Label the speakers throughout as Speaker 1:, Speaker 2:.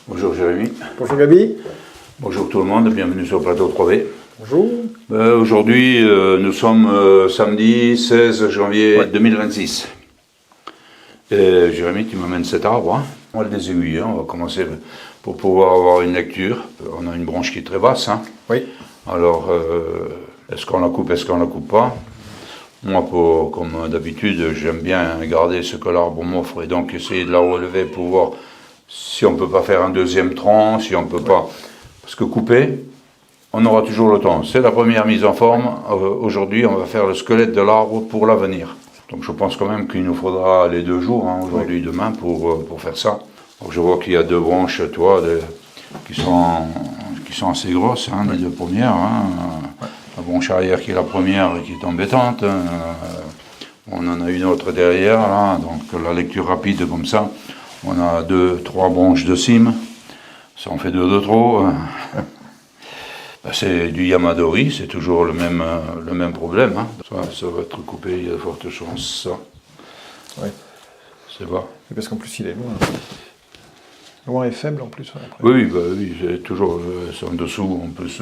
Speaker 1: Bonjour Jérémy.
Speaker 2: Bonjour Gabi.
Speaker 1: Bonjour tout le monde, bienvenue sur le plateau 3B.
Speaker 2: Bonjour.
Speaker 1: Aujourd'hui, nous sommes samedi 16 janvier 2026. Jérémy, tu m'amènes cet arbre. On va le désaiguiller, on va commencer pour pouvoir avoir une lecture. On a une branche qui est très basse.
Speaker 2: Oui.
Speaker 1: Alors, est-ce qu'on la coupe, est-ce qu'on la coupe pas? Moi, comme d'habitude, j'aime bien garder ce que l'arbre m'offre et donc essayer de la relever pour voir si on ne peut pas faire un deuxième tronc, si on ne peut pas. Parce que couper, on aura toujours le temps. C'est la première mise en forme. Aujourd'hui, on va faire le squelette de l'arbre pour l'avenir. Donc je pense quand même qu'il nous faudra les 2 jours, aujourd'hui et demain, pour faire ça. Donc, je vois qu'il y a 2 branches, qui sont assez grosses, les 2 premières. La branche arrière qui est la première et qui est embêtante. On en a une autre derrière, là, donc la lecture rapide comme ça. On a 2-3 branches de cime. Ça en fait 2 de trop. C'est du Yamadori, c'est toujours le même problème. Ça va être coupé, il y a de fortes chances, ça.
Speaker 2: Oui.
Speaker 1: C'est vrai.
Speaker 2: Parce qu'en plus il est loin. Loin et faible en plus. Après.
Speaker 1: Oui, c'est toujours c'est en dessous. En plus,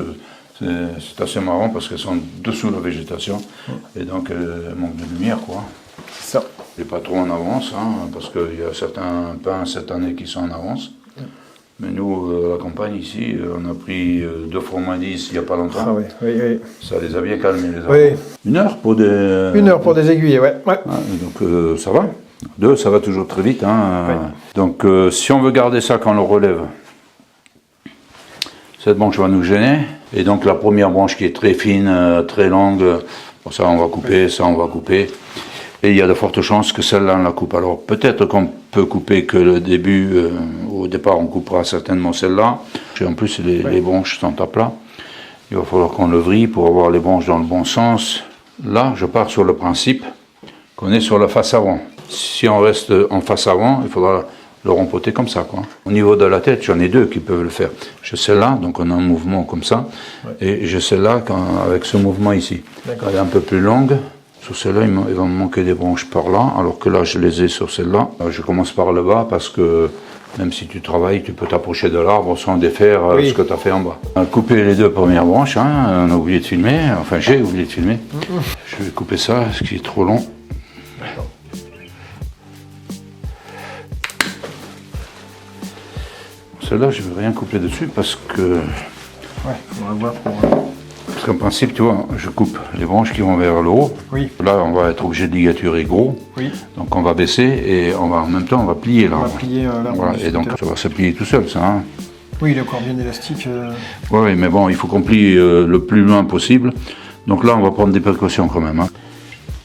Speaker 1: c'est assez marrant parce qu'elles sont dessous la végétation. Et donc elles manquent de lumière, quoi.
Speaker 2: C'est ça.
Speaker 1: Et pas trop en avance, parce qu'il y a certains pins cette année qui sont en avance. Mais nous, à la campagne ici, on a pris 2 fois moins 10 il n'y a pas longtemps.
Speaker 2: Ah oui.
Speaker 1: Ça les a bien calmés, les arbres.
Speaker 2: Oui.
Speaker 1: 1 heure pour des...
Speaker 2: 1 heure pour des aiguilles, ouais.
Speaker 1: Donc ça va. 2, ça va toujours très vite.
Speaker 2: Oui.
Speaker 1: Donc si on veut garder ça quand on le relève, cette branche va nous gêner. Et donc la première branche qui est très fine, très longue, ça on va couper, ça on va couper. Et il y a de fortes chances que celle-là on la coupe. Alors peut-être qu'on peut couper que le début, au départ on coupera certainement celle-là. Et en plus les branches sont à plat. Il va falloir qu'on le vrille pour avoir les branches dans le bon sens. Là je pars sur le principe qu'on est sur la face avant. Si on reste en face avant, il faudra le rempoter comme ça, quoi. Au niveau de la tête, j'en ai 2 qui peuvent le faire. J'ai celle-là, donc on a un mouvement comme ça, et j'ai celle-là avec ce mouvement ici. Elle est un peu plus longue. Sur celle-là, il va me manquer des branches par là, alors que là, je les ai sur celle-là. Je commence par le bas parce que même si tu travailles, tu peux t'approcher de l'arbre sans défaire ce que tu as fait en bas. On a coupé les 2 premières branches, on a oublié de filmer, enfin j'ai oublié de filmer. Je vais couper ça, ce qui est trop long. Celle-là, je ne vais rien couper dessus parce que...
Speaker 2: Ouais, on va voir pour...
Speaker 1: Parce qu'en principe, tu vois, je coupe les branches qui vont vers le haut.
Speaker 2: Oui.
Speaker 1: Là, on va être obligé de ligaturer gros.
Speaker 2: Oui.
Speaker 1: Donc on va baisser et en même temps, on va plier l'arbre.
Speaker 2: On va plier l'arbre.
Speaker 1: Voilà, et donc ça va se plier tout seul, ça.
Speaker 2: Oui, il est encore bien élastique.
Speaker 1: Oui, mais bon, il faut qu'on plie le plus loin possible. Donc là, on va prendre des précautions quand même.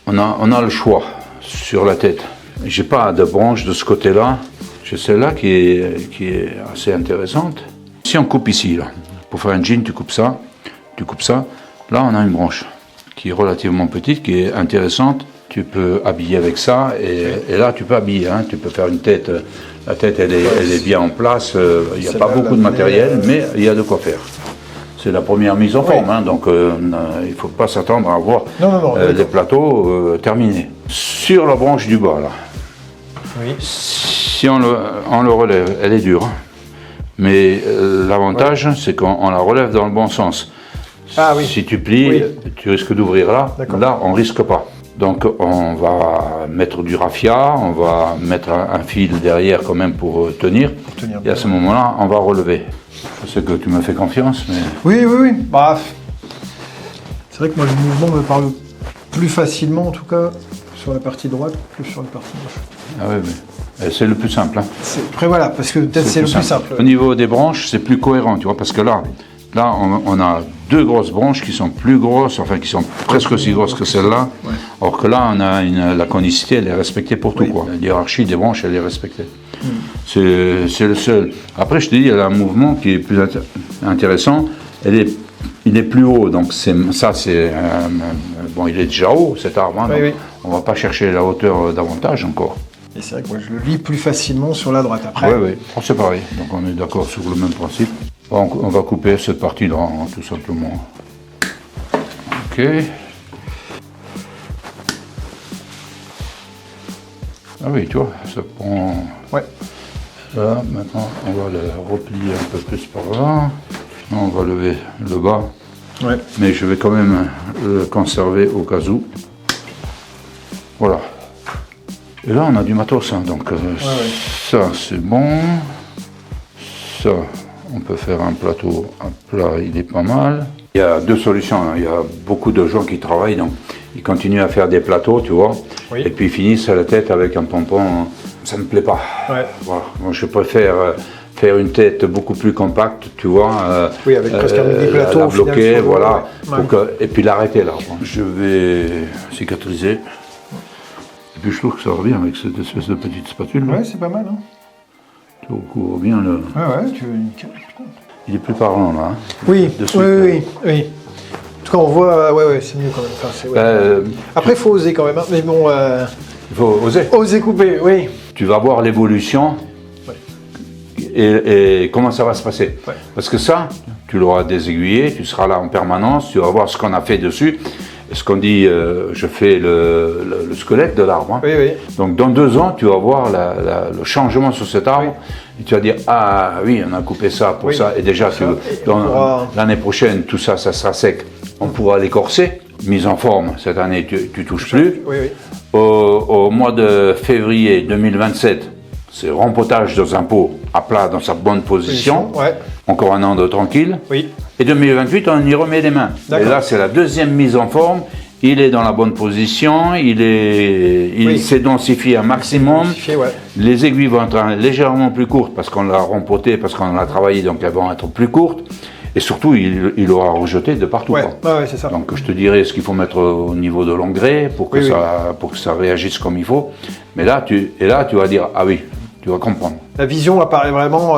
Speaker 1: On a le choix sur la tête. J'ai pas de branche de ce côté-là. J'ai celle-là qui est assez intéressante. Si on coupe ici, là, pour faire un jean, tu coupes ça. Là, on a une branche qui est relativement petite, qui est intéressante. Tu peux habiller avec ça, et là, tu peux habiller. Tu peux faire une tête. La tête, elle est bien en place. Il n'y a pas beaucoup de matériel, mais il y a de quoi faire. C'est la première mise en forme, donc il ne faut pas s'attendre à voir les plateaux terminés. Sur la branche du bas, là, si on le relève, elle est dure. Mais l'avantage, c'est qu'on la relève dans le bon sens. Si tu plies, tu risques d'ouvrir là. Là, on ne risque pas. Donc, on va mettre du raffia, on va mettre un fil derrière quand même pour tenir. Et à ce moment-là, on va relever. Je sais que tu me fais confiance, mais...
Speaker 2: Oui. Bah, c'est vrai que moi, le mouvement me parle plus facilement, en tout cas, sur la partie droite, plus sur la partie gauche.
Speaker 1: Ah oui, mais c'est le plus simple.
Speaker 2: Après, voilà, parce que peut-être c'est le plus simple.
Speaker 1: Au niveau des branches, c'est plus cohérent, tu vois, parce que là, on a 2 grosses branches qui sont plus grosses, enfin qui sont presque aussi grosses que celle-là. Or que là, on a la conicité, elle est respectée pour tout, quoi. La hiérarchie des branches, elle est respectée. C'est le seul. Après, je te dis, il y a un mouvement qui est plus intéressant. Il est plus haut, donc bon, il est déjà haut, cet arbre. On ne va pas chercher la hauteur davantage encore.
Speaker 2: Et c'est vrai que moi, je le lis plus facilement sur la droite après.
Speaker 1: Oui, c'est pareil. Donc on est d'accord sur le même principe. On va couper cette partie-là, tout simplement. Ok. Ah oui, tu vois, ça prend Là, maintenant, on va le replier un peu plus par là. On va lever le bas.
Speaker 2: Ouais.
Speaker 1: Mais je vais quand même le conserver au cas où. Voilà. Et là, on a du matos, hein, donc ça, c'est bon. Ça, on peut faire un plateau à plat, il est pas mal. Il y a deux solutions, hein. Il y a beaucoup de gens qui travaillent, donc ils continuent à faire des plateaux, tu vois,
Speaker 2: Oui.
Speaker 1: et puis ils finissent à la tête avec un pompon. Ça ne me plaît pas.
Speaker 2: Ouais.
Speaker 1: Voilà. Moi, je préfère faire une tête beaucoup plus compacte, tu vois.
Speaker 2: Oui, avec presque un mini-plateau,
Speaker 1: la
Speaker 2: au final,
Speaker 1: bloquer,
Speaker 2: sur le-
Speaker 1: voilà,
Speaker 2: ouais.
Speaker 1: et puis l'arrêter là. Je vais cicatriser. Et puis je trouve que ça revient avec cette espèce de petite spatule.
Speaker 2: Ouais, c'est pas mal. Hein.
Speaker 1: Tu recouvres bien le.
Speaker 2: Ouais, tu veux nickel.
Speaker 1: Il est plus parlant là. Hein.
Speaker 2: Oui,
Speaker 1: De suite,
Speaker 2: oui. En tout cas, on voit, ouais, c'est mieux quand même. Enfin, c'est, Après, il faut oser quand même, hein. Mais bon,
Speaker 1: il faut oser.
Speaker 2: oser couper, oui.
Speaker 1: Tu vas voir l'évolution et comment ça va se passer.
Speaker 2: Ouais.
Speaker 1: Parce que ça, tu l'auras désaiguillé, tu seras là en permanence, tu vas voir ce qu'on a fait dessus. Et ce qu'on dit, je fais le squelette de l'arbre. Hein.
Speaker 2: Oui.
Speaker 1: Donc dans 2 ans, tu vas voir le changement sur cet arbre. Et tu vas dire, ah oui, on a coupé ça pour ça. Et déjà, l'année prochaine, tout ça, ça sera sec. On pourra l'écorcer. Mise en forme, cette année, tu touches plus.
Speaker 2: Oui.
Speaker 1: Au mois de février 2027, c'est rempotage dans un pot à plat dans sa bonne position.
Speaker 2: Ouais.
Speaker 1: Encore un an de tranquille.
Speaker 2: Oui.
Speaker 1: Et 2028, on y remet les mains. Et
Speaker 2: D'accord.
Speaker 1: là, c'est la deuxième mise en forme. Il est dans la bonne position, il s'est densifié un maximum.
Speaker 2: Densifié, ouais.
Speaker 1: Les aiguilles vont être légèrement plus courtes parce qu'on l'a rempoté, parce qu'on l'a travaillé, donc elles vont être plus courtes. Et surtout, il aura rejeté de partout.
Speaker 2: Ouais,
Speaker 1: quoi.
Speaker 2: ouais, c'est ça.
Speaker 1: Donc je te dirais ce qu'il faut mettre au niveau de l'engrais pour que ça réagisse comme il faut. Mais là, tu vas dire, ah oui, tu vas comprendre.
Speaker 2: La vision apparaît vraiment,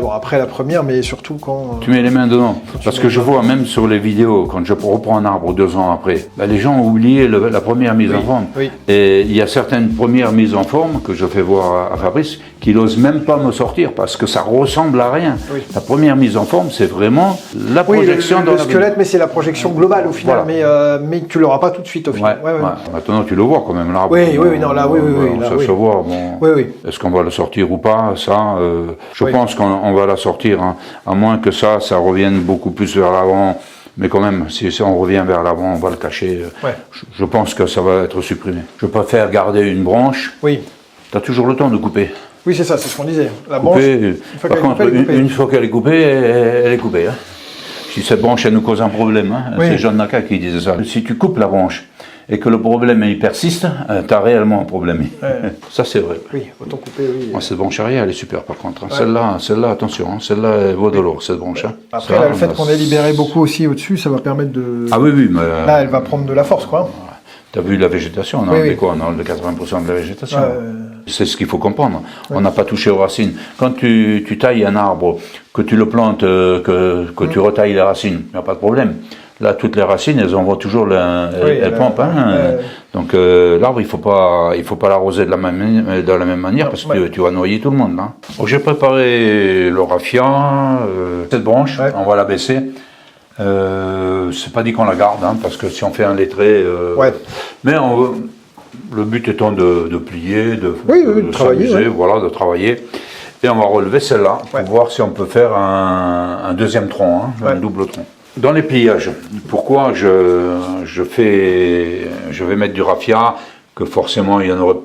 Speaker 2: bon, après la première, mais surtout quand...
Speaker 1: Tu mets les mains dedans. Parce que je vois même sur les vidéos, quand je reprends un arbre 2 ans après, ben les gens ont oublié la première mise en forme.
Speaker 2: Oui.
Speaker 1: Et il y a certaines premières mises en forme que je fais voir à Fabrice qui n'osent même pas me sortir parce que ça ressemble à rien.
Speaker 2: Oui.
Speaker 1: La première mise en forme, c'est vraiment la projection
Speaker 2: le
Speaker 1: dans la
Speaker 2: squelette, mais c'est la projection globale au final, mais tu l'auras pas tout de suite au final.
Speaker 1: Ouais. Maintenant, tu le vois quand même, l'arbre.
Speaker 2: Oui, non, là, oui. Là,
Speaker 1: Ça se voit. Bon.
Speaker 2: Oui.
Speaker 1: Est-ce qu'on va le sortir ou pas? Ça, je pense qu'on va la sortir, hein, à moins que ça revienne beaucoup plus vers l'avant. Mais quand même, si on revient vers l'avant, on va le cacher.
Speaker 2: Ouais.
Speaker 1: Je pense que ça va être supprimé. Je préfère garder une branche.
Speaker 2: Oui.
Speaker 1: Tu as toujours le temps de couper.
Speaker 2: Oui, c'est ça, c'est ce qu'on disait. La branche,
Speaker 1: Par contre, une fois qu'elle est coupée, elle est coupée. Hein. Si cette branche, elle nous cause un problème, hein, c'est John Naka qui disait ça. Si tu coupes la branche et que le problème il persiste, tu as réellement un problème.
Speaker 2: Ouais.
Speaker 1: Ça, c'est vrai.
Speaker 2: Oui, autant couper, oui.
Speaker 1: Moi, cette branche arrière, elle est super par contre. Hein. Celle-là, attention, hein. Celle-là, elle vaut de l'or, cette branche. Hein.
Speaker 2: Après,
Speaker 1: ça,
Speaker 2: là, le fait qu'on ait libéré beaucoup aussi au-dessus, ça va permettre de...
Speaker 1: Ah oui, mais...
Speaker 2: Là, elle va prendre de la force, quoi.
Speaker 1: Tu as vu la végétation, on a enlevé quoi? On a enlevé 80% de la végétation. C'est ce qu'il faut comprendre. On n'a pas touché aux racines. Quand tu tailles un arbre, que tu le plantes, que tu retailles les racines, il n'y a pas de problème. Là, toutes les racines, elles envoient toujours, elles pompent. Hein. Donc l'arbre, il faut pas l'arroser de la même manière parce que tu vas noyer tout le monde. Hein. Donc, j'ai préparé le raffia, cette branche, on va la baisser. C'est pas dit qu'on la garde, hein, parce que si on fait un lettré, mais le but étant de plier, de travailler, voilà, de travailler. Et on va relever celle-là pour voir si on peut faire un deuxième tronc, hein, un double tronc. Dans les pliages, pourquoi je vais mettre du raffia, que forcément il n'y en aurait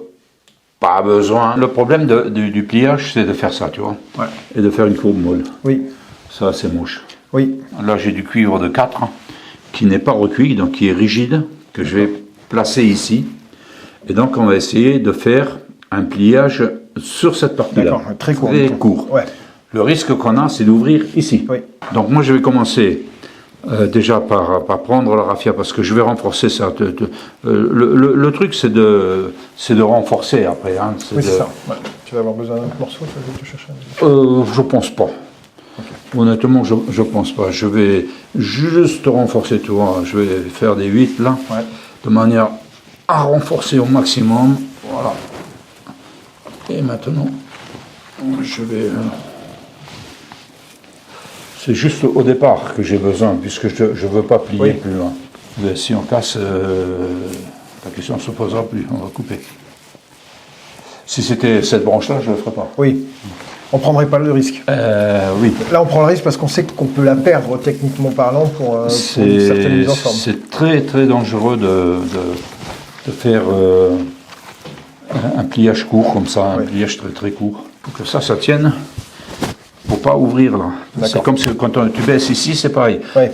Speaker 1: pas besoin. Le problème du pliage, c'est de faire ça, tu vois, et de faire une courbe molle.
Speaker 2: Oui.
Speaker 1: Ça, c'est moche.
Speaker 2: Oui.
Speaker 1: Là, j'ai du cuivre de 4 qui n'est pas recuit, donc qui est rigide, que je vais placer ici. Et donc, on va essayer de faire un pliage sur cette partie-là.
Speaker 2: Très court.
Speaker 1: Très court.
Speaker 2: Ouais.
Speaker 1: Le risque qu'on a, c'est d'ouvrir ici.
Speaker 2: Oui.
Speaker 1: Donc, moi, je vais commencer déjà par prendre la raffia, parce que je vais renforcer ça. Le truc, c'est de renforcer après. Hein,
Speaker 2: c'est ça. Ouais. Tu vas avoir besoin d'un morceau, tu vas te chercher.
Speaker 1: Je pense pas. Honnêtement, je pense pas. Je vais juste renforcer, tu vois. Je vais faire des 8 là, de manière à renforcer au maximum. Voilà. Et maintenant, je vais... C'est juste au départ que j'ai besoin, puisque je ne veux pas plier plus loin. Mais si on casse, la question ne se posera plus. On va couper. Si c'était cette branche-là, je ne le ferais pas.
Speaker 2: Oui. On prendrait pas le risque.
Speaker 1: Oui.
Speaker 2: Là, on prend le risque parce qu'on sait qu'on peut la perdre techniquement parlant pour une certaine mise en forme.
Speaker 1: C'est très très dangereux de faire un pliage court comme ça, un pliage très très court. Pour que ça tienne, pour pas ouvrir là. C'est comme quand tu baisses ici, c'est pareil.
Speaker 2: Ouais.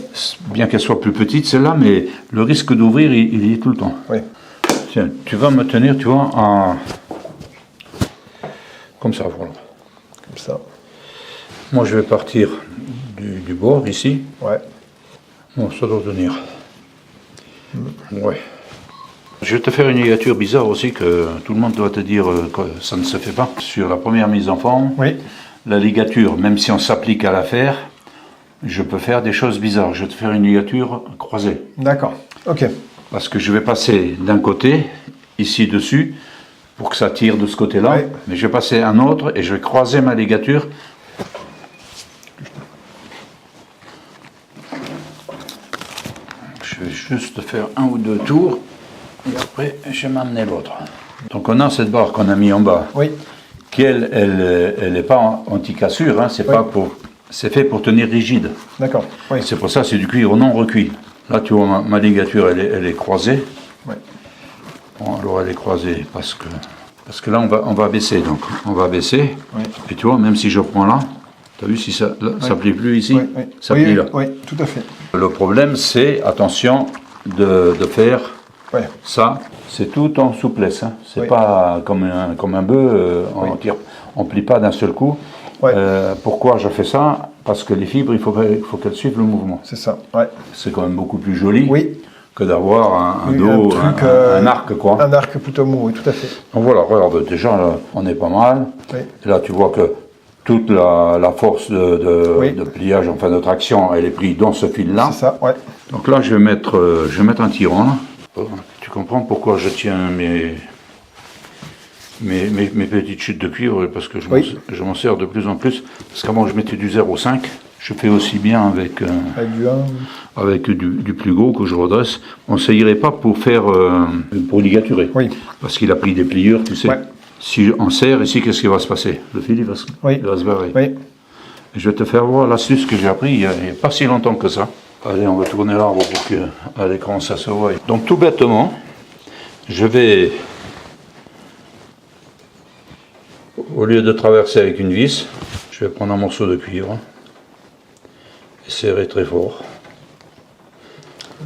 Speaker 1: Bien qu'elle soit plus petite celle-là, mais le risque d'ouvrir, il y est tout le temps.
Speaker 2: Ouais.
Speaker 1: Tiens, tu vas me tenir, tu vois, comme ça, voilà.
Speaker 2: Comme ça.
Speaker 1: Moi, je vais partir du bord ici.
Speaker 2: Ouais.
Speaker 1: Bon, ça doit tenir. Ouais. Je vais te faire une ligature bizarre aussi que tout le monde doit te dire que ça ne se fait pas. Sur la première mise en forme,
Speaker 2: Oui.
Speaker 1: la ligature, même si on s'applique à la faire, je peux faire des choses bizarres. Je vais te faire une ligature croisée.
Speaker 2: D'accord. Ok.
Speaker 1: Parce que je vais passer d'un côté, ici dessus, pour que ça tire de ce côté-là.
Speaker 2: Ouais.
Speaker 1: Mais je vais passer un autre et je vais croiser ma ligature. Je vais juste faire un ou deux tours et après je vais m'amener l'autre. Donc on a cette barre qu'on a mis en bas,
Speaker 2: Oui.
Speaker 1: qui elle n'est pas anti-cassure, hein, c'est pas pour, c'est fait pour tenir rigide.
Speaker 2: D'accord. Oui.
Speaker 1: C'est pour ça c'est du cuir non recuit. Là tu vois ma ligature elle est croisée.
Speaker 2: Ouais.
Speaker 1: Bon, alors elle est croisée parce que là on va baisser, donc on va baisser.
Speaker 2: Oui.
Speaker 1: Et tu vois, même si je prends là, tu as vu si ça ne plie plus ici,
Speaker 2: Oui, oui.
Speaker 1: ça
Speaker 2: Oui,
Speaker 1: plie là.
Speaker 2: Oui, tout à fait.
Speaker 1: Le problème c'est, attention, de faire
Speaker 2: Ouais.
Speaker 1: ça, c'est tout en souplesse. Hein. C'est
Speaker 2: Oui.
Speaker 1: pas comme un bœuf, on plie pas d'un seul coup.
Speaker 2: Ouais.
Speaker 1: Pourquoi je fais ça? Parce que les fibres, il faut qu'elles suivent le mouvement.
Speaker 2: C'est ça. Ouais.
Speaker 1: C'est quand même beaucoup plus joli
Speaker 2: Oui.
Speaker 1: que d'avoir un
Speaker 2: Oui,
Speaker 1: dos,
Speaker 2: truc,
Speaker 1: un arc, quoi.
Speaker 2: Un arc plutôt mou, oui, tout à fait.
Speaker 1: Donc voilà, regarde, déjà, là, on est pas mal.
Speaker 2: Oui.
Speaker 1: Et là, tu vois que toute la force de pliage, enfin de traction, elle est prise dans ce fil-là.
Speaker 2: C'est ça, ouais.
Speaker 1: Donc là, je vais mettre un tiran. Là. Tu comprends pourquoi je tiens mes petites chutes de cuivre, parce que je m'en sers de plus en plus. Parce qu'avant, je mettais du 0,5. Je fais aussi bien avec
Speaker 2: du 1.
Speaker 1: Avec du plus gros que je redresse. On ne s'irait pas pour faire pour ligaturer.
Speaker 2: Oui.
Speaker 1: Parce qu'il a pris des pliures, tu sais.
Speaker 2: Ouais.
Speaker 1: Si on serre ici, qu'est-ce qui va se passer? Le fil, il va se barrer.
Speaker 2: Oui.
Speaker 1: Et je vais te faire voir l'astuce que j'ai appris il n'y a pas si longtemps que ça. Allez, on va tourner l'arbre pour qu'à l'écran ça se voie. Donc tout bêtement, je vais, au lieu de traverser avec une vis, je vais prendre un morceau de cuivre et serrer très fort.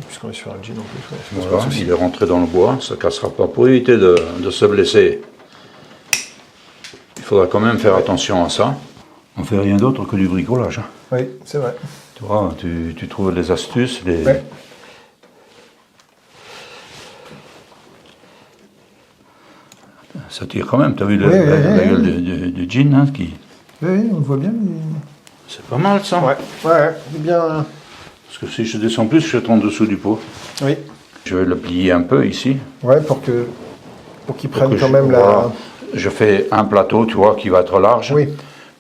Speaker 2: Puisqu'on est sur un jean en plus. Ouais,
Speaker 1: Voilà, il est rentré dans le bois, ça ne cassera pas. Pour éviter de se blesser, il faudra quand même faire attention à ça. On ne fait rien d'autre que du bricolage. Hein.
Speaker 2: Oui, c'est vrai.
Speaker 1: Tu vois, tu trouves les astuces,
Speaker 2: Ouais.
Speaker 1: Ça tire quand même, tu as vu la gueule du jean hein, qui...
Speaker 2: Oui, on le voit bien.
Speaker 1: C'est pas mal ça.
Speaker 2: Ouais, c'est bien.
Speaker 1: Parce que si je descends plus, je suis en dessous du pot.
Speaker 2: Oui.
Speaker 1: Je vais le plier un peu ici.
Speaker 2: Ouais, pour qu'il prenne quand même
Speaker 1: voilà. Je fais un plateau, tu vois, qui va être large.
Speaker 2: Oui.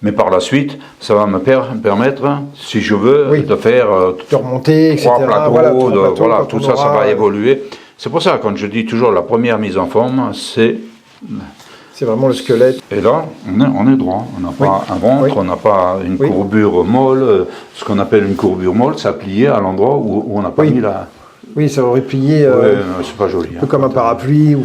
Speaker 1: Mais par la suite, ça va me permettre, si je veux, de faire
Speaker 2: de remonter, etc.
Speaker 1: trois plateaux,
Speaker 2: Voilà,
Speaker 1: tout ça, ça va évoluer. C'est pour ça, quand je dis toujours la première mise en forme, c'est
Speaker 2: vraiment le squelette.
Speaker 1: Et là, on est droit. On n'a pas un ventre, on n'a pas une courbure molle. Ce qu'on appelle une courbure molle, ça plié à l'endroit où on n'a pas mis la...
Speaker 2: Oui, ça aurait plié.
Speaker 1: c'est pas joli.
Speaker 2: Un peu comme un parapluie.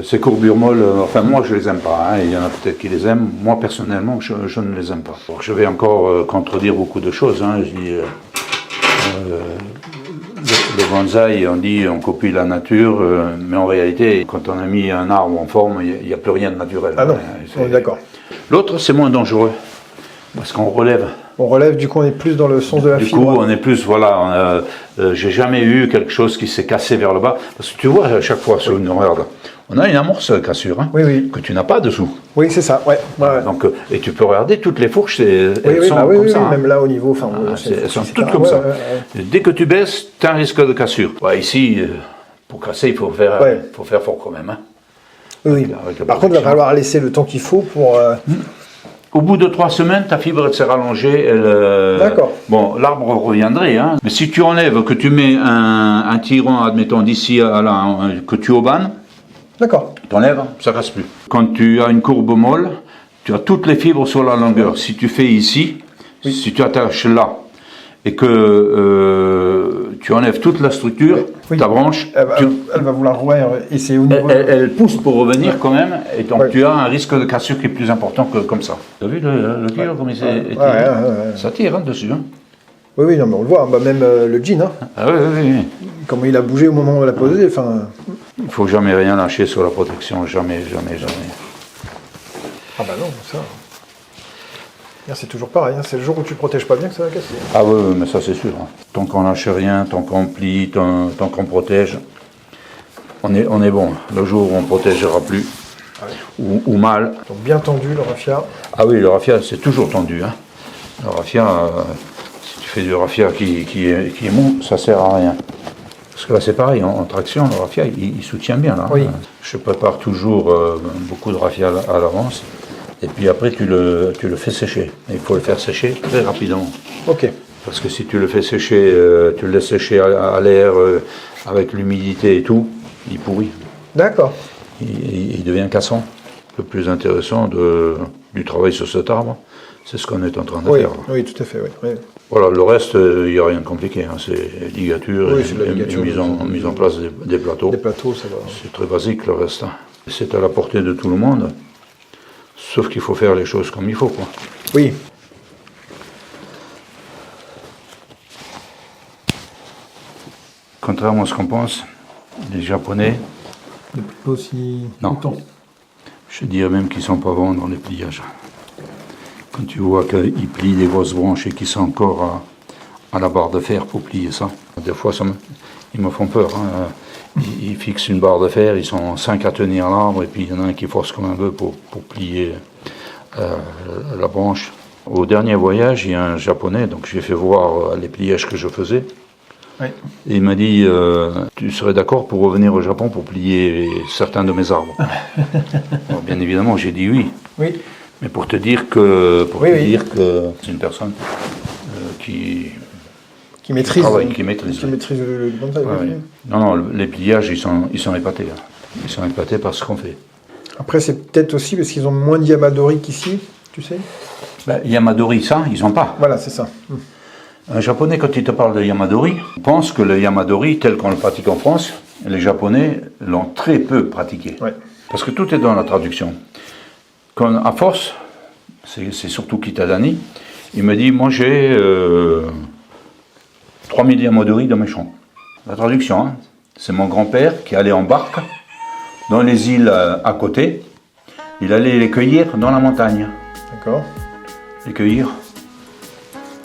Speaker 1: Ces courbures molles, enfin moi je les aime pas. Hein. Il y en a peut-être qui les aiment. Moi personnellement, je ne les aime pas. Alors, je vais encore contredire beaucoup de choses. Hein. Je dis, le bonsaï, on dit on copie la nature, mais en réalité, quand on a mis un arbre en forme, il n'y a plus rien de naturel.
Speaker 2: Ah non, on est d'accord.
Speaker 1: L'autre, c'est moins dangereux, parce qu'on relève.
Speaker 2: On relève, du coup, on est plus dans le sens de la fibre.
Speaker 1: Du coup, on est plus, voilà, j'ai jamais eu quelque chose qui s'est cassé vers le bas. Parce que tu vois, à chaque fois, sur une regarde, on a une amorce cassure, hein, que tu n'as pas dessous.
Speaker 2: Oui, c'est ça, ouais.
Speaker 1: Donc, et tu peux regarder, toutes les fourches, elles sont comme ça.
Speaker 2: Même là, au niveau,
Speaker 1: elles sont toutes comme ça. Dès que tu baisses, tu as un risque de cassure. Ici, pour casser, il faut faire fort quand même. Hein.
Speaker 2: Oui. Par contre, il va falloir laisser le temps qu'il faut pour...
Speaker 1: Au bout de 3 semaines, ta fibre s'est rallongée.
Speaker 2: D'accord.
Speaker 1: Bon, l'arbre reviendrait, hein. Mais si tu enlèves, que tu mets un tiran, admettons, d'ici à là, que tu aubanes,
Speaker 2: d'accord.
Speaker 1: tu enlèves, ça ne casse plus. Quand tu as une courbe molle, tu as toutes les fibres sur la longueur. Si tu fais ici, si tu attaches là, et que tu enlèves toute la structure, ta branche,
Speaker 2: elle va vouloir et c'est au niveau...
Speaker 1: elle pousse pour revenir quand même, et donc tu as un risque de cassure qui est plus important que comme ça. Tu as vu le kilo comme il s'est étiré? Ça tire dessus. Hein.
Speaker 2: Oui, non, mais on le voit, même le jean, hein.
Speaker 1: Ah oui.
Speaker 2: Comment il a bougé au moment de la poser, enfin...
Speaker 1: Il ne faut jamais rien lâcher sur la protection, jamais.
Speaker 2: Ah bah non, ça... C'est toujours pareil, hein. C'est le jour où tu ne protèges pas bien que ça va casser.
Speaker 1: Ah oui, mais ça c'est sûr. Hein. Tant qu'on lâche rien, tant qu'on plie, tant qu'on protège, on est bon. Le jour où on ne protégera plus, ou mal.
Speaker 2: Donc bien tendu le raffia.
Speaker 1: Ah oui, le raffia c'est toujours tendu. Hein. Le raffia, si tu fais du raffia qui est mou, ça sert à rien. Parce que là c'est pareil, en traction, le raffia il soutient bien. Là.
Speaker 2: Oui.
Speaker 1: Je prépare toujours beaucoup de raffia à l'avance. Et puis après, tu le fais sécher. Et il faut le faire sécher très rapidement.
Speaker 2: Ok.
Speaker 1: Parce que si tu le fais sécher, tu le laisses sécher à l'air, avec l'humidité et tout, il pourrit.
Speaker 2: D'accord.
Speaker 1: Il devient cassant. Le plus intéressant du travail sur cet arbre, c'est ce qu'on est en train de faire.
Speaker 2: Oui, tout à fait. Oui.
Speaker 1: Voilà, le reste, il n'y a rien de compliqué. Hein. C'est ligature,
Speaker 2: et
Speaker 1: mise en place des plateaux.
Speaker 2: Des plateaux, ça va.
Speaker 1: C'est très basique le reste. Hein. C'est à la portée de tout le monde. Sauf qu'il faut faire les choses comme il faut, quoi.
Speaker 2: Oui.
Speaker 1: Contrairement à ce qu'on pense, les Japonais...
Speaker 2: Les plutôt aussi...
Speaker 1: Non. Je dirais même qu'ils ne sont pas bons dans les pliages. Quand tu vois qu'ils plient des grosses branches et qu'ils sont encore à la barre de fer pour plier ça, des fois ils me font peur. Hein. Ils fixent une barre de fer, ils sont 5 à tenir l'arbre, et puis il y en a un qui force comme un bœuf pour plier la branche. Au dernier voyage, il y a un Japonais, donc j'ai fait voir les pliages que je faisais.
Speaker 2: Oui.
Speaker 1: Et il m'a dit, tu serais d'accord pour revenir au Japon pour plier certains de mes arbres? Bon, bien évidemment, j'ai dit oui.
Speaker 2: Oui.
Speaker 1: Mais pour te dire que c'est une personne qui
Speaker 2: maîtrise,
Speaker 1: qui maîtrise
Speaker 2: le bonsaï.
Speaker 1: Oui. Non, les pliages, ils sont épatés. Hein. Ils sont épatés par ce qu'on fait.
Speaker 2: Après, c'est peut-être aussi parce qu'ils ont moins de Yamadori qu'ici, tu sais.
Speaker 1: Yamadori, ça, ils n'ont pas.
Speaker 2: Voilà, c'est ça.
Speaker 1: Un Japonais, quand il te parle de Yamadori, pense que le Yamadori, tel qu'on le pratique en France, les Japonais l'ont très peu pratiqué.
Speaker 2: Ouais.
Speaker 1: Parce que tout est dans la traduction. À force, c'est surtout Kitadani, il me dit, moi j'ai 3000 Yamadori dans mes champs. La traduction, hein, c'est mon grand-père qui allait en barque dans les îles à côté. Il allait les cueillir dans la montagne.
Speaker 2: D'accord.
Speaker 1: Les cueillir.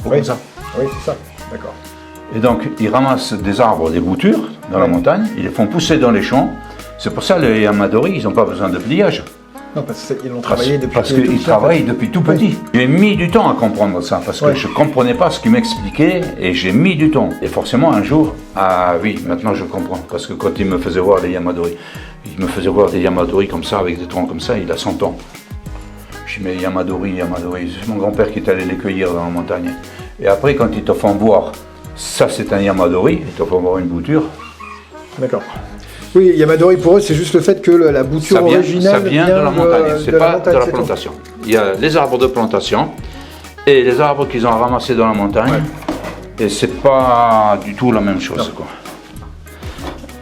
Speaker 1: Comme ça.
Speaker 2: Oui, c'est ça. D'accord.
Speaker 1: Et donc, ils ramassent des arbres, des boutures dans la montagne, ils les font pousser dans les champs. C'est pour ça les Yamadori, ils n'ont pas besoin de pliage.
Speaker 2: Non, parce qu'ils l'ont travaillé depuis
Speaker 1: Parce qu'ils travaillent depuis tout petit. J'ai mis du temps à comprendre ça, parce que je ne comprenais pas ce qu'il m'expliquait, et j'ai mis du temps. Et forcément, un jour, ah oui, maintenant je comprends. Parce que quand il me faisait voir les Yamadori, il me faisait voir des Yamadori comme ça, avec des troncs comme ça, il a 100 ans. Je dis, mais Yamadori, c'est mon grand-père qui est allé les cueillir dans la montagne. Et après, quand ils te font voir, ça c'est un Yamadori, ils te font voir une bouture.
Speaker 2: D'accord. Oui, Yamadori pour eux, c'est juste le fait que la bouture originale
Speaker 1: ça vient de la montagne, c'est pas de la plantation. Il y a les arbres de plantation et les arbres qu'ils ont ramassés dans la montagne. Ouais. Et c'est pas du tout la même chose. Quoi.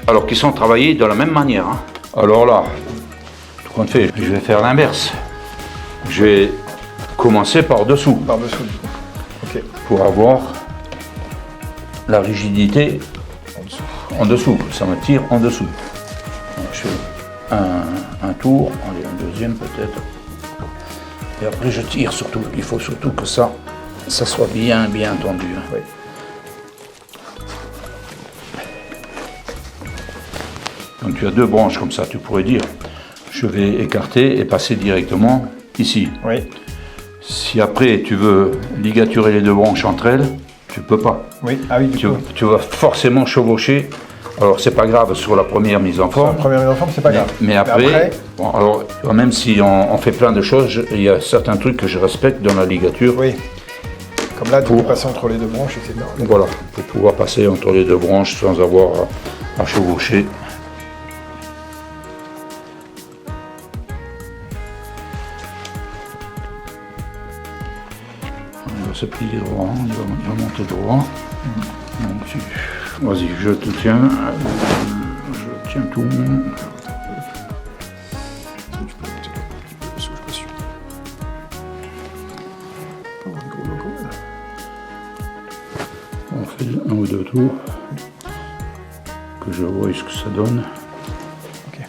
Speaker 1: Alors qu'ils sont travaillés de la même manière. Hein. Alors là, tout compte fait, je vais faire l'inverse. Je vais commencer par dessous.
Speaker 2: Par dessous. Ok.
Speaker 1: Pour avoir la rigidité en dessous, ça me tire en dessous. Je fais un tour, un deuxième peut-être. Et après je tire surtout. Il faut surtout que ça soit bien tendu.
Speaker 2: Oui.
Speaker 1: Donc tu as deux branches comme ça, tu pourrais dire, je vais écarter et passer directement ici.
Speaker 2: Oui.
Speaker 1: Si après tu veux ligaturer les deux branches entre elles, tu peux pas.
Speaker 2: Oui, ah oui,
Speaker 1: tu vas forcément chevaucher. Alors c'est pas grave sur la première mise en forme.
Speaker 2: Sur la première mise en forme, c'est pas grave.
Speaker 1: Mais après, bon, alors même si on fait plein de choses, il y a certains trucs que je respecte dans la ligature.
Speaker 2: Oui. Comme là, tu peux passer entre les deux branches, etc.
Speaker 1: Voilà, pour pouvoir passer entre les deux branches sans avoir à chevaucher. se plier droit, il va monter droit. Donc, vas-y, je te tiens. Je tiens tout. On fait un ou deux tours. Que je vois ce que ça donne.
Speaker 2: Ok.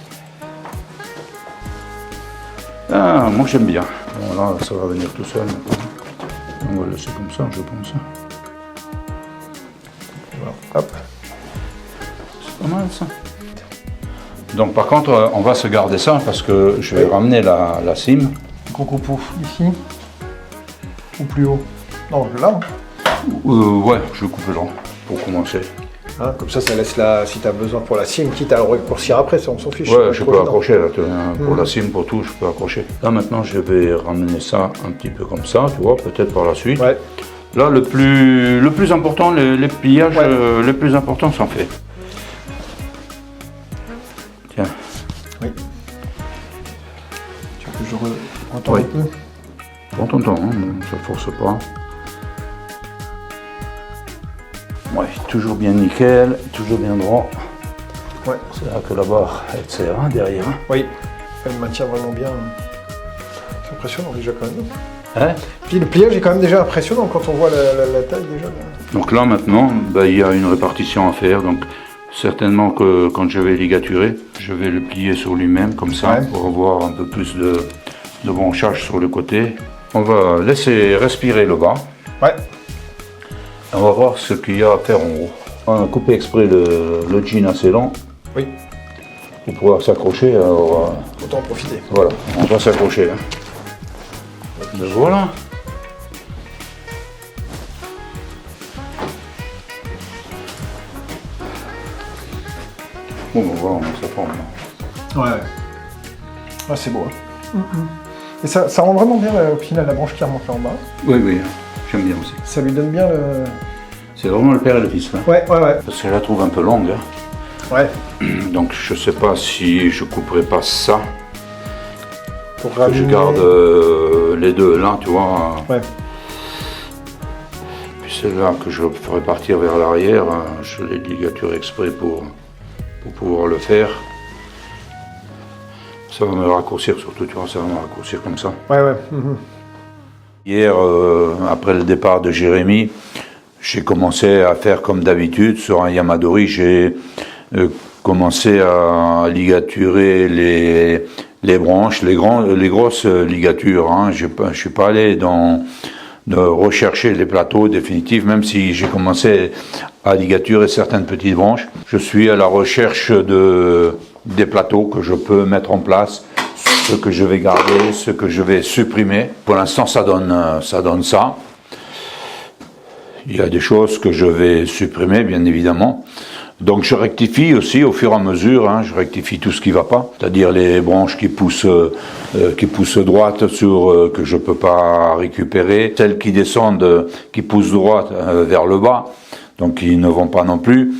Speaker 1: Ah, moi j'aime bien. Bon, là, ça va venir tout seul maintenant. On va le laisser comme ça, je pense.
Speaker 2: Voilà. Hop.
Speaker 1: C'est pas mal ça. Donc par contre, on va se garder ça parce que je vais ramener la cime.
Speaker 2: Qu'on coupe ici ou plus haut? Non, là.
Speaker 1: Ouais, je vais couper là pour commencer.
Speaker 2: Hein, comme ça laisse là, si tu as besoin pour la cime, quitte à le raccourcir après, ça on s'en fiche.
Speaker 1: Ouais, je peux accrocher là, pour la cime, pour tout, je peux accrocher. Là maintenant, je vais ramener ça un petit peu comme ça, tu vois, peut-être par la suite.
Speaker 2: Ouais.
Speaker 1: Là, le plus important, les pliages les plus importants sont faits. Tiens.
Speaker 2: Oui. Tu veux que je entende un peu?
Speaker 1: Prends ton temps, hein, ça force pas. Ouais, toujours bien nickel, toujours bien droit.
Speaker 2: Ouais.
Speaker 1: C'est là que la barre elle serre derrière.
Speaker 2: Oui, elle maintient vraiment bien. C'est impressionnant déjà quand même.
Speaker 1: Hein?
Speaker 2: Puis le pliage est quand même déjà impressionnant quand on voit la taille déjà. Là.
Speaker 1: Donc là maintenant, il y a une répartition à faire. Donc certainement que quand je vais ligaturer, je vais le plier sur lui-même comme ça pour avoir un peu plus de branchage sur le côté. On va laisser respirer le bas.
Speaker 2: Ouais.
Speaker 1: On va voir ce qu'il y a à faire en haut. On a coupé exprès le jean assez long.
Speaker 2: Oui.
Speaker 1: Pour pouvoir s'accrocher. Alors,
Speaker 2: autant en profiter.
Speaker 1: Voilà, on va s'accrocher. Hein. Et voilà. Bon, on va voir, ça prend.
Speaker 2: Ouais. Ah, c'est beau. Hein. Et ça rend vraiment bien au final la branche qui remonte là en bas.
Speaker 1: Oui, oui, j'aime bien aussi.
Speaker 2: Ça lui donne bien le.
Speaker 1: C'est vraiment le père et le fils. Hein.
Speaker 2: Ouais.
Speaker 1: Parce que je la trouve un peu longue. Hein.
Speaker 2: Ouais.
Speaker 1: Donc je sais pas si je couperai pas ça.
Speaker 2: Pour
Speaker 1: que je garde les deux là, tu vois.
Speaker 2: Ouais.
Speaker 1: Puis celle-là que je ferai partir vers l'arrière, je l'ai ligaturé exprès pour pouvoir le faire. Ça va me raccourcir surtout, tu vois, ça va me raccourcir comme ça.
Speaker 2: Ouais.
Speaker 1: Hier, après le départ de Jérémy, j'ai commencé à faire comme d'habitude sur un Yamadori. J'ai commencé à ligaturer les branches, les grosses ligatures. Hein. Je suis pas allé de rechercher les plateaux définitifs, même si j'ai commencé à ligaturer certaines petites branches. Je suis à la recherche des plateaux que je peux mettre en place, ce que je vais garder, ce que je vais supprimer. Pour l'instant, ça donne ça. Il y a des choses que je vais supprimer, bien évidemment. Donc je rectifie aussi au fur et à mesure, hein, je rectifie tout ce qui ne va pas, c'est-à-dire les branches qui poussent droite que je ne peux pas récupérer, celles qui descendent, qui poussent droite vers le bas, donc qui ne vont pas non plus.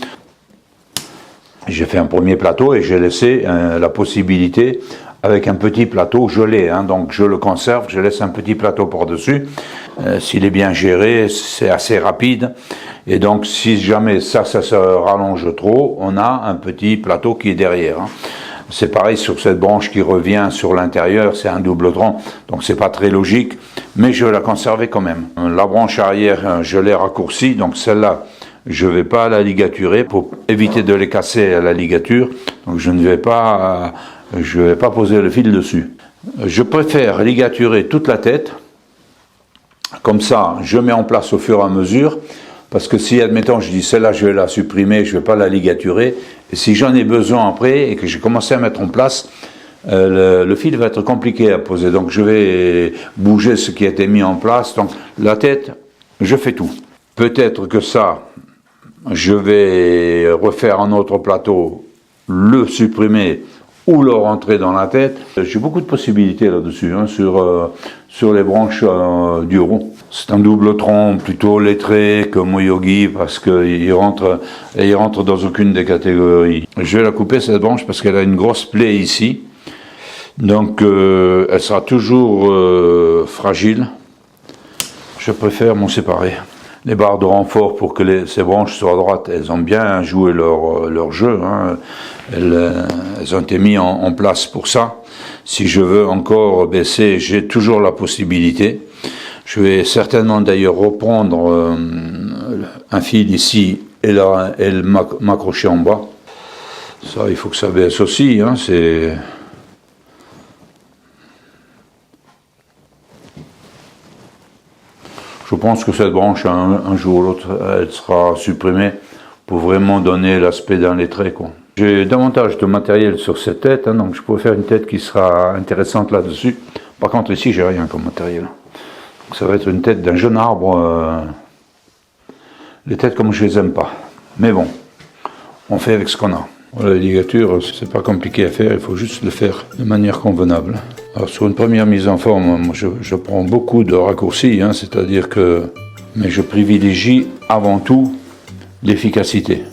Speaker 1: J'ai fait un premier plateau et j'ai laissé la possibilité, avec un petit plateau, je l'ai, hein, donc je le conserve, je laisse un petit plateau par-dessus. S'il est bien géré, c'est assez rapide. Et donc, si jamais ça se rallonge trop, on a un petit plateau qui est derrière. Hein. C'est pareil sur cette branche qui revient sur l'intérieur, c'est un double tronc, donc c'est pas très logique, mais je vais la conserver quand même. La branche arrière, je l'ai raccourcie, donc celle-là, je vais pas la ligaturer pour éviter de les casser à la ligature, donc je ne vais pas poser le fil dessus. Je préfère ligaturer toute la tête, comme ça, je mets en place au fur et à mesure. Parce que si, admettons, je dis celle-là, je vais la supprimer, je ne vais pas la ligaturer, et si j'en ai besoin après et que j'ai commencé à mettre en place, le fil va être compliqué à poser. Donc je vais bouger ce qui a été mis en place. Donc la tête, je fais tout. Peut-être que ça, je vais refaire un autre plateau, le supprimer ou le rentrer dans la tête. J'ai beaucoup de possibilités là-dessus, hein, sur les branches du rond. C'est un double tronc plutôt lettré que Moyogi parce qu'il rentre dans aucune des catégories. Je vais la couper cette branche parce qu'elle a une grosse plaie ici. Donc elle sera toujours fragile. je préfère m'en séparer. Les barres de renfort pour que ces branches soient droites, elles ont bien joué leur jeu. Hein. Elles ont été mises en place pour ça. Si je veux encore baisser, j'ai toujours la possibilité. Je vais certainement d'ailleurs reprendre un fil ici et m'accrocher en bas. Ça, il faut que ça baisse aussi. Hein. Je pense que cette branche, un jour ou l'autre, elle sera supprimée pour vraiment donner l'aspect d'un lettré, quoi. J'ai davantage de matériel sur cette tête, hein, donc je pourrais faire une tête qui sera intéressante là-dessus. Par contre, ici, j'ai rien comme matériel. Donc, ça va être une tête d'un jeune arbre. Les têtes comme je les aime pas. Mais bon, on fait avec ce qu'on a. Voilà, les ligatures, c'est pas compliqué à faire, il faut juste le faire de manière convenable. Alors sur une première mise en forme, moi, je prends beaucoup de raccourcis, hein, c'est-à-dire que... Mais je privilégie avant tout l'efficacité.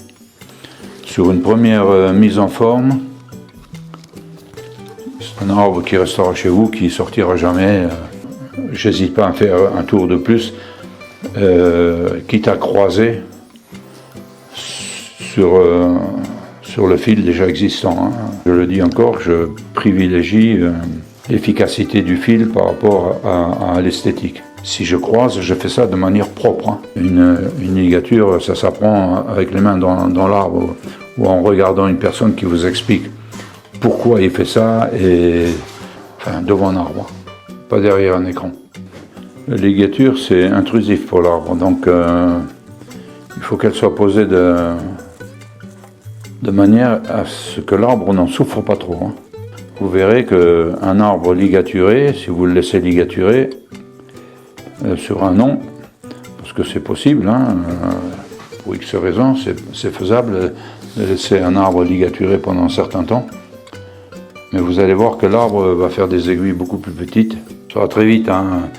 Speaker 1: Sur une première mise en forme, c'est un arbre qui restera chez vous, qui sortira jamais. J'hésite pas à faire un tour de plus, quitte à croiser sur le fil déjà existant. Hein. Je le dis encore, je privilégie l'efficacité du fil par rapport à l'esthétique. Si je croise, je fais ça de manière propre. Hein. Une ligature, ça s'apprend avec les mains dans l'arbre ou en regardant une personne qui vous explique pourquoi il fait ça, enfin, devant un arbre, pas derrière un écran. La ligature, c'est intrusif pour l'arbre, donc il faut qu'elle soit posée de manière à ce que l'arbre n'en souffre pas trop. Hein. Vous verrez qu'un arbre ligaturé, si vous le laissez ligaturer sur un an, parce que c'est possible, hein, pour X raisons, c'est faisable de laisser un arbre ligaturé pendant un certain temps. Mais vous allez voir que l'arbre va faire des aiguilles beaucoup plus petites. Ça va très vite. Hein.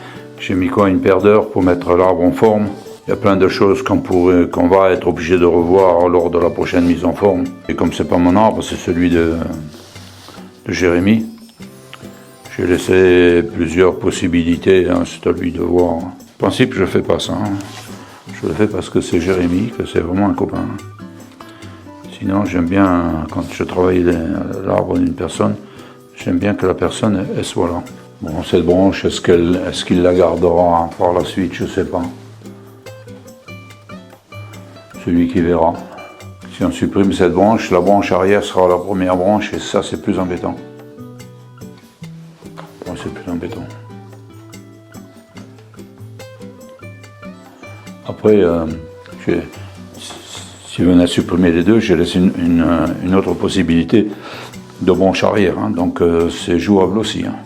Speaker 1: J'ai mis quoi, une paire d'heures pour mettre l'arbre en forme. Il y a plein de choses qu'on va être obligé de revoir lors de la prochaine mise en forme. Et comme c'est pas mon arbre, c'est celui de Jérémy. J'ai laissé plusieurs possibilités, hein, c'est à lui de voir. En principe, je ne fais pas ça. Hein. Je le fais parce que c'est Jérémy, que c'est vraiment un copain. Sinon, j'aime bien, quand je travaille l'arbre d'une personne, j'aime bien que la personne elle soit là. Bon, cette branche, est-ce qu'il la gardera par la suite, je ne sais pas. Celui qui verra. Si on supprime cette branche, la branche arrière sera la première branche et ça, c'est plus embêtant. Bon, c'est plus embêtant. Après, si on a supprimé les deux, j'ai laissé une autre possibilité de branche arrière. Hein, donc, c'est jouable aussi. Hein.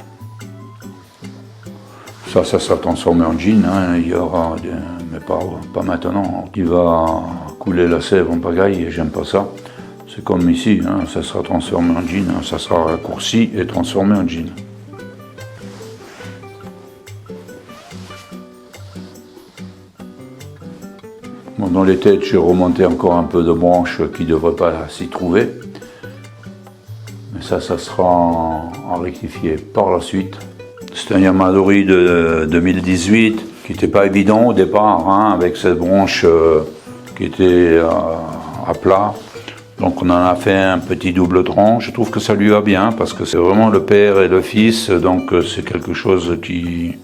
Speaker 1: Ça sera transformé en jean. Hein, il y aura, mais pas maintenant. Il va couler la sève en pagaille et j'aime pas ça. C'est comme ici, hein, ça sera transformé en jean. Hein, ça sera raccourci et transformé en jean. Bon, dans les têtes, j'ai remonté encore un peu de branches qui ne devraient pas s'y trouver. Mais ça sera à rectifier par la suite. C'est un Yamadori de 2018 qui n'était pas évident au départ, hein, avec cette branche qui était à plat. Donc on en a fait un petit double tronc. Je trouve que ça lui va bien parce que c'est vraiment le père et le fils, donc c'est quelque chose qui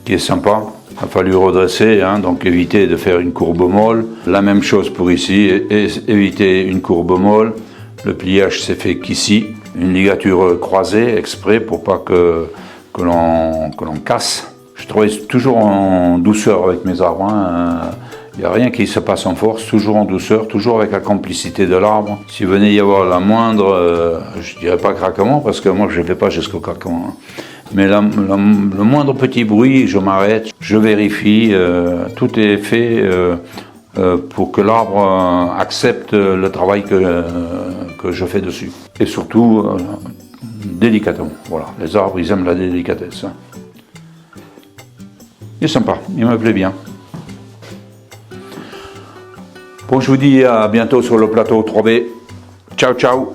Speaker 1: est sympa. Il a fallu redresser, hein, donc éviter de faire une courbe molle. La même chose pour ici, éviter une courbe molle. Le pliage s'est fait qu'ici, une ligature croisée exprès pour pas que l'on casse. Je travaille toujours en douceur avec mes arbres. Hein. Il n'y a rien qui se passe en force, toujours en douceur, toujours avec la complicité de l'arbre. S'il venait y avoir la moindre, je dirais pas craquement, parce que moi je ne vais pas jusqu'au craquement. Hein. Mais le moindre petit bruit, je m'arrête, je vérifie, tout est fait pour que l'arbre accepte le travail que je fais dessus. Et surtout, délicatement. Voilà, les arbres, ils aiment la délicatesse. Hein. Il est sympa, il me plaît bien. Bon, je vous dis à bientôt sur le plateau 3B. Ciao, ciao.